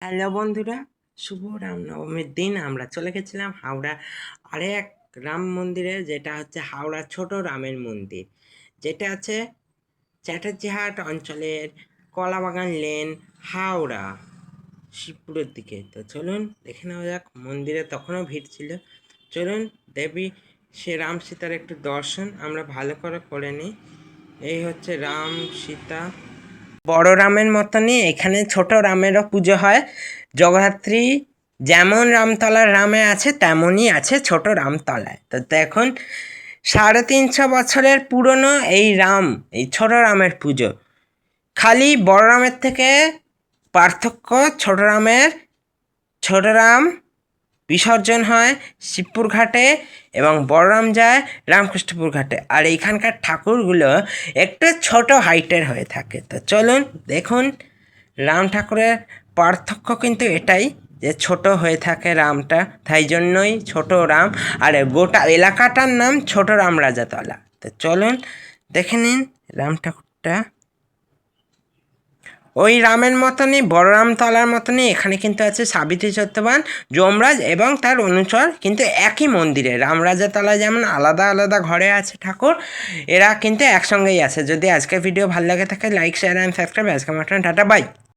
Hello বন্ধুরা, শুভ রামনবমীর দিন আমরা চলে গেছিলাম হাওড়া আরেক রাম মন্দিরে, যেটা হচ্ছে হাওড়া ছোট রামের মন্দির, যেটা আছে চ্যাটার্জিহাট অঞ্চলের কলাবাগান লেন, হাওড়া, শিবপুরের দিকে। তো চলুন দেখে নেওয়া যাক। মন্দিরে তখনও ভিড় ছিল। চলুন দেবী সে রাম সীতার একটু দর্শন আমরা ভালো করে করে নিই। এই হচ্ছে রাম সীতা। বড় রামের মতনই এখানে ছোট রামেরও পুজো হয়। জগদ্ধাত্রী যেমন রামতলার রামে আছে তেমনই আছে ছোট রামতলায়। তো দেখুন 350 বছরের পুরনো এই রাম, এই ছোট রামের পুজো। খালি বড় রামের থেকে পার্থক্য, ছোট রাম বিসর্জন হয় শিবপুর ঘাটে এবং বড়রাম যায় রামকৃষ্ণপুর ঘাটে, আর এইখানকার ঠাকুরগুলো একটু ছোট হাইটের হয়ে থাকে। তো চলুন দেখুন, রাম ঠাকুরের পার্থক্য কিন্তু এটাই যে ছোট হয়ে থাকে রামটা, তাই জন্যই ছোট রাম, আর গোটা এলাকাটার নাম ছোট রাম রাজাতলা। তো চলুন দেখে নিন রাম ঠাকুরটা। ওই রামের মতনই বলরামতলার মতনই এখানে কিন্তু আছে সাবিত্রী সত্যবান, যমরাজ এবং তার অনুচর, কিন্তু একই মন্দিরে। রামরাজাতলায় যেমন আলাদা আলাদা ঘরে আছে ঠাকুর, এরা কিন্তু একসঙ্গেই আছে। যদি আজকের ভিডিও ভালো লাগে থাকে লাইক শেয়ার অ্যান্ড সাবস্ক্রাইব। আজকে মাত্র টাটা, বাই।